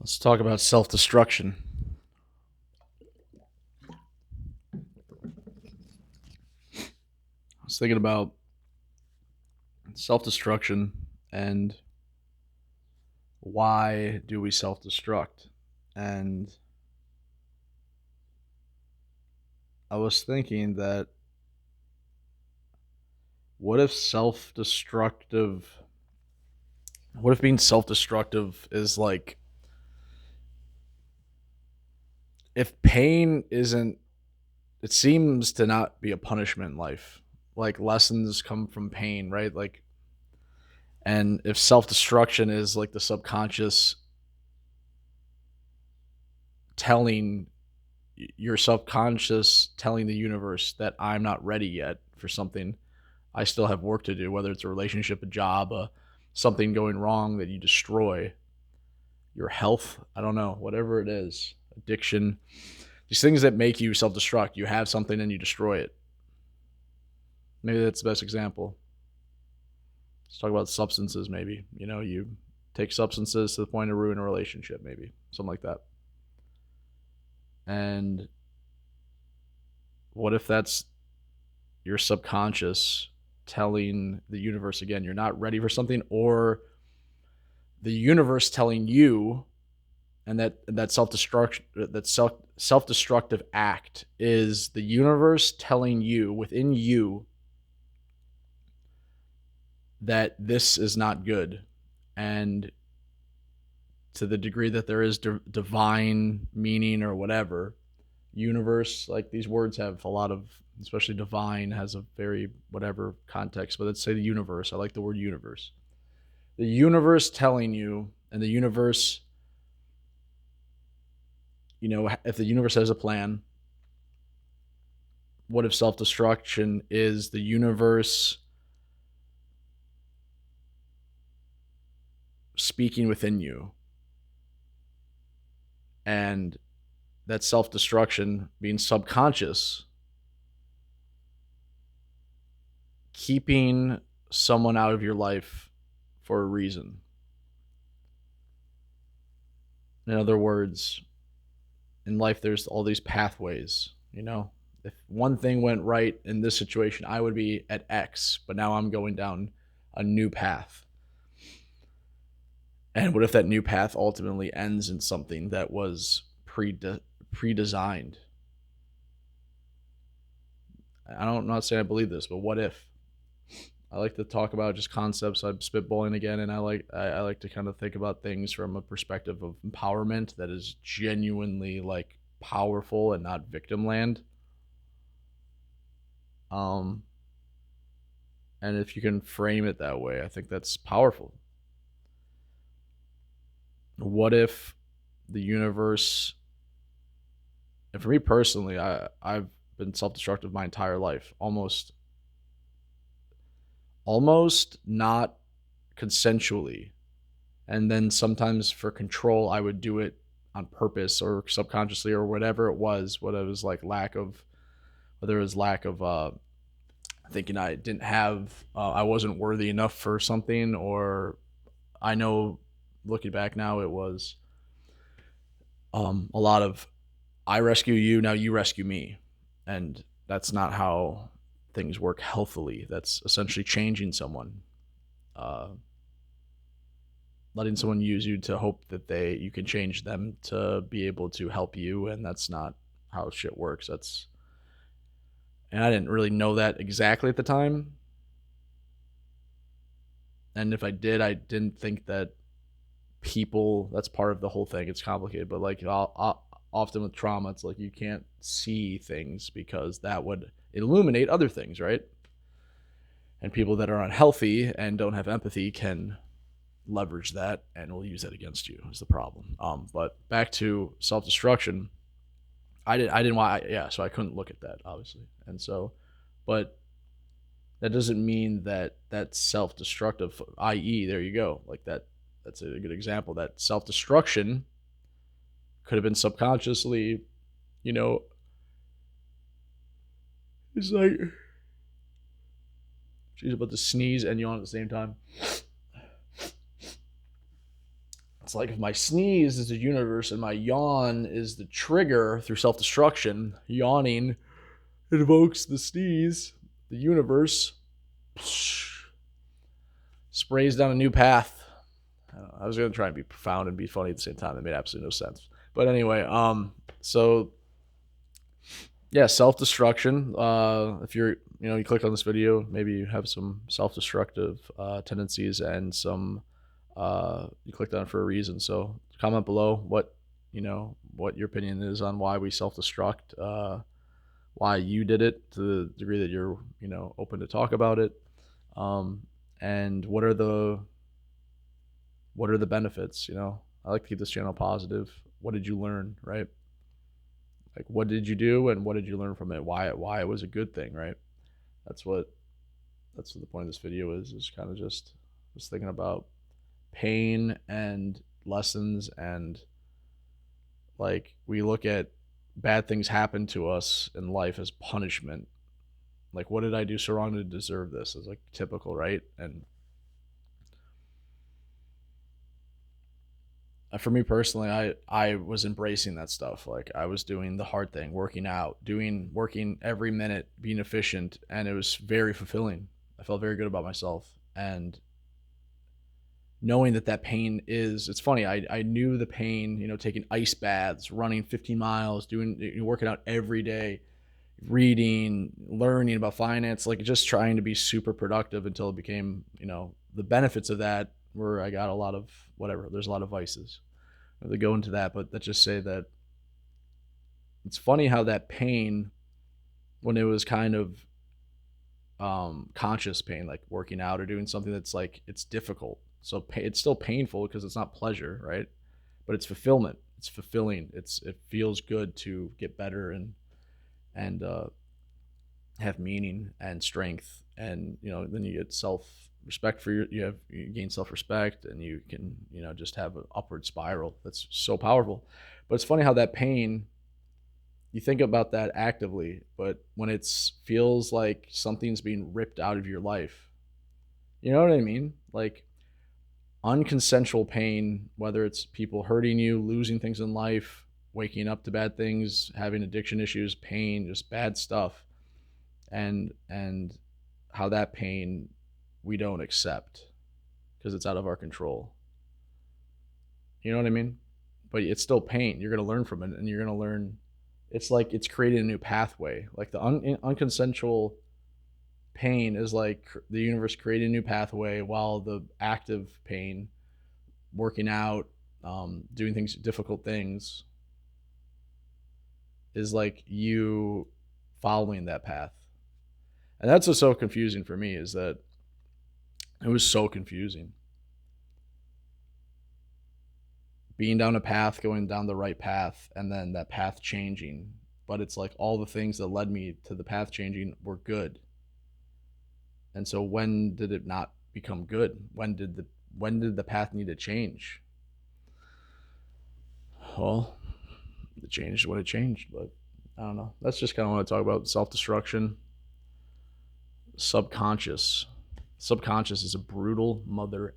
Let's talk about self destruction. I was thinking about self destruction and why do we self destruct? And I was thinking that what if self destructive, what if being self destructive is like, if pain isn't, it seems to not be a punishment in life. Like lessons come from pain, right? Like, and if self destruction is like the subconscious telling your subconscious telling the universe that I'm not ready yet for something. I still have work to do, whether it's a relationship, a job, something going wrong that you destroy, your health, I don't know, whatever it is, addiction, these things that make you self destruct. You have something and you destroy it. Maybe that's the best example. Let's talk about substances, maybe. You take substances to the point of ruin a relationship, maybe, something like that. And what if that's your subconscious telling the universe again you're not ready for something, or the universe telling you, and that self-destructive act is the universe telling you within you that this is not good. And to the degree that there is divine meaning or whatever, universe, like these words have a lot of, especially divine has a very whatever context, but let's say the universe, I like the word universe, the universe telling you, and the universe, if the universe has a plan, what if self destruction is the universe speaking within you? And that self destruction being subconscious, keeping someone out of your life for a reason. In other words, in life, there's all these pathways, If one thing went right in this situation, I would be at X, but now I'm going down a new path. And what if that new path ultimately ends in something that was pre-designed? I'm not saying I believe this, but what if? I like to talk about just concepts. I'm spitballing again, and I like to kind of think about things from a perspective of empowerment that is genuinely like powerful and not victim land. Um, and if you can frame it that way, I think that's powerful. What if the universe, and for me personally, I've been self-destructive my entire life, almost not consensually, and then sometimes for control I would do it on purpose or subconsciously or whatever it was, what it was like lack of, whether it was lack of thinking I didn't have, I wasn't worthy enough for something, or I know looking back now it was a lot of I rescue you, now you rescue me. And that's not how things work healthily. That's essentially changing someone, uh, letting someone use you to hope that you can change them to be able to help you, and that's not how shit works. And I didn't really know that exactly at the time. And if I did, I didn't think that people, that's part of the whole thing. It's complicated, but like often with trauma, it's like you can't see things because that would illuminate other things, right? And people that are unhealthy and don't have empathy can leverage that and will use that against you, is the problem. But back to self destruction, I didn't want, yeah, so I couldn't look at that obviously. And so, but that doesn't mean that that's self destructive, i.e., there you go, like that's a good example. That self destruction could have been subconsciously, you know, it's like, she's about to sneeze and yawn at the same time. It's like if my sneeze is the universe and my yawn is the trigger through self-destruction, yawning invokes the sneeze, the universe sprays down a new path. I was going to try and be profound and be funny at the same time. That made absolutely no sense. But anyway, so yeah, self-destruction. If you're, you click on this video, maybe you have some self-destructive tendencies and some, you clicked on it for a reason. So comment below what your opinion is on why we self-destruct, why you did it to the degree that you're, open to talk about it. And what are the benefits? I like to keep this channel positive. What did you learn, right? Like, what did you do and what did you learn from it? Why it was a good thing, right? That's what the point of this video is kind of just thinking about pain and lessons. And like, we look at bad things happen to us in life as punishment. Like, what did I do so wrong to deserve this? It's like typical, right? And for me personally, I was embracing that stuff. Like, I was doing the hard thing, working out, working every minute, being efficient, and it was very fulfilling. I felt very good about myself. And knowing that pain it's funny, I knew the pain, taking ice baths, running 15 miles, working out every day, reading, learning about finance, like just trying to be super productive until it became, the benefits of that where I got a lot of whatever. There's a lot of vices. They go into that, but let's just say that it's funny how that pain, when it was kind of conscious pain, like working out or doing something that's like, it's difficult. So it's still painful because it's not pleasure, right? But it's fulfillment. It's fulfilling. It feels good to get better and have meaning and strength. And then you get self-respect for you gain self-respect, and you can just have an upward spiral that's so powerful. But it's funny how that pain, you think about that actively, but when it feels like something's being ripped out of your life, you know what I mean? Like, unconsensual pain, whether it's people hurting you, losing things in life, waking up to bad things, having addiction issues, pain, just bad stuff, and how that pain we don't accept because it's out of our control. You know what I mean? But it's still pain. You're going to learn from it, and you're going to learn. It's like it's creating a new pathway. Like the unconsensual pain is like the universe creating a new pathway, while the active pain, working out, doing things, difficult things, is like you following that path. And that's what's so confusing for me, is that it was so confusing. Being down a path, going down the right path, and then that path changing. But it's like all the things that led me to the path changing were good. And so when did it not become good? When did the path need to change? Well, it changed when it changed, but I don't know. That's just kind of what I talk about. Self-destruction. Subconscious is a brutal mother.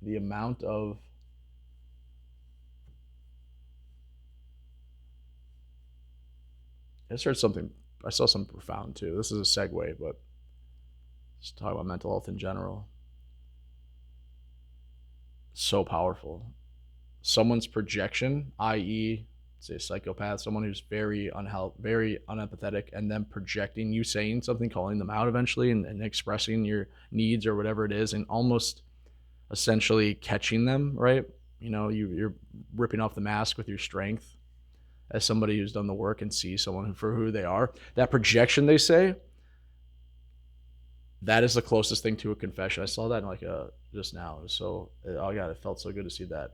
The amount of I saw something profound too. This is a segue, but just talk about mental health in general. So powerful. Someone's projection, i.e., say a psychopath, someone who's very unempathetic, and then projecting you saying something, calling them out eventually, and expressing your needs or whatever it is, and almost essentially catching them, right? You're ripping off the mask with your strength as somebody who's done the work and sees someone for who they are. That projection, they say, that is the closest thing to a confession. I saw that in just now. So, oh God, it felt so good to see that.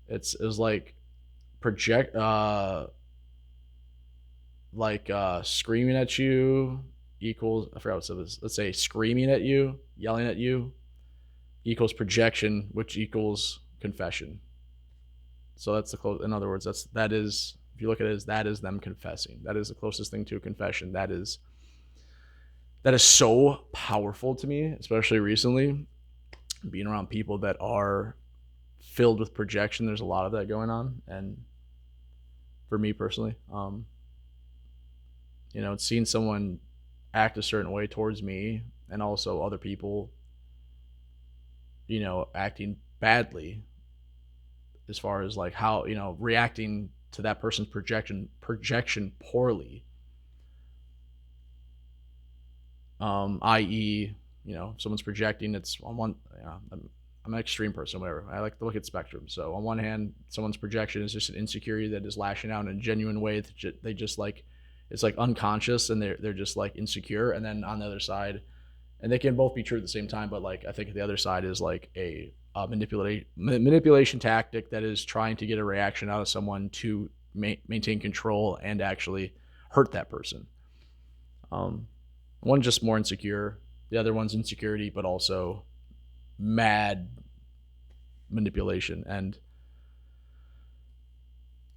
It was like screaming at you equals, I forgot what it was. Let's say screaming at you, yelling at you equals projection, which equals confession. So that's the close. In other words, that is, if you look at it as that is them confessing. That is the closest thing to a confession. That is so powerful to me, especially recently, being around people that are filled with projection. There's a lot of that going on, and for me personally, you know, seeing someone act a certain way towards me and also other people, you know, acting badly as far as like how, you know, reacting to that person's projection poorly, i.e., you know, if someone's projecting, it's on one, you know, I'm an extreme person, whatever. I like to look at spectrum. So on one hand, someone's projection is just an insecurity that is lashing out in a genuine way that they just like, it's like unconscious and they're just like insecure. And then on the other side, and they can both be true at the same time, but like I think the other side is like a manipulation tactic that is trying to get a reaction out of someone to maintain control and actually hurt that person. One just more insecure, the other one's insecurity, but also mad manipulation. And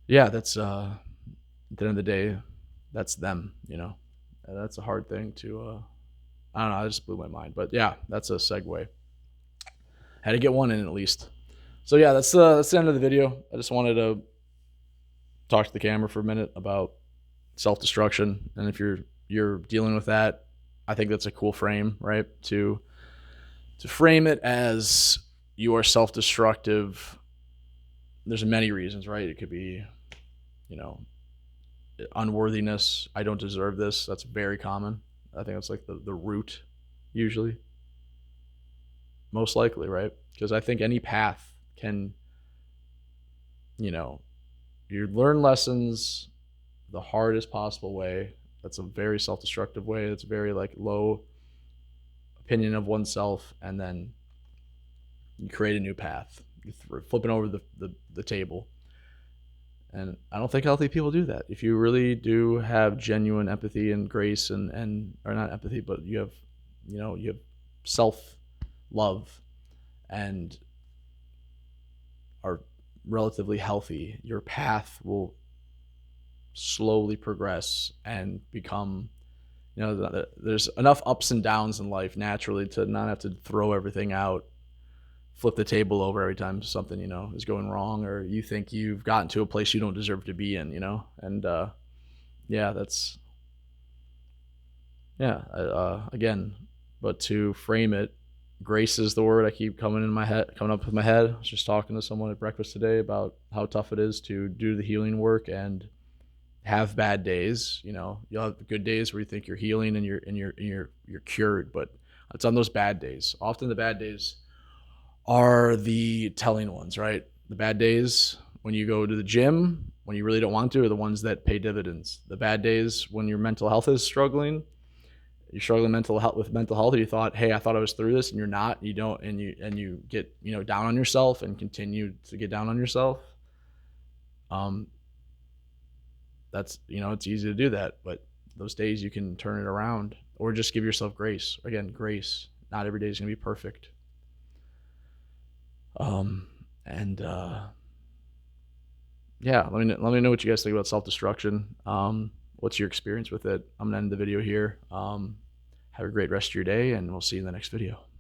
yeah, that's at the end of the day, that's them, you know. And that's a hard thing to I don't know, I just blew my mind. But yeah, that's a segue. Had to get one in at least. So yeah, that's the end of the video. I just wanted to talk to the camera for a minute about self-destruction, and if you're dealing with that, I think that's a cool frame, right? To frame it as you are self-destructive. There's many reasons, right? It could be, you know, unworthiness. I don't deserve this. That's very common. I think that's like the root, usually. Most likely, right? Because I think any path can, you know, you learn lessons the hardest possible way. That's a very self-destructive way. It's very like low opinion of oneself, and then you create a new path. You're flipping over the table. And I don't think healthy people do that. If you really do have genuine empathy and grace and or not empathy, but you have, you know, you have self-love and are relatively healthy, your path will slowly progress and become, you know, there's enough ups and downs in life naturally to not have to throw everything out, flip the table over every time something, you know, is going wrong, or you think you've gotten to a place you don't deserve to be in, you know. And yeah, that's, yeah, again, but to frame it, grace is the word I keep coming up with my head. I was just talking to someone at breakfast today about how tough it is to do the healing work and have bad days. You know, you'll have good days where you think you're healing and you're cured, but it's on those bad days. Often the bad days are the telling ones, right? The bad days when you go to the gym when you really don't want to are the ones that pay dividends. The bad days when your mental health is struggling, you're struggling with mental health, or you thought, hey, I thought I was through this, and you're not. You don't, and you get, you know, down on yourself and continue to get down on yourself. That's, you know, it's easy to do that, but those days you can turn it around, or just give yourself grace. Again, grace. Not every day is gonna be perfect. And yeah, let me know what you guys think about self-destruction. What's your experience with it? I'm gonna end the video here. Have a great rest of your day, and we'll see you in the next video.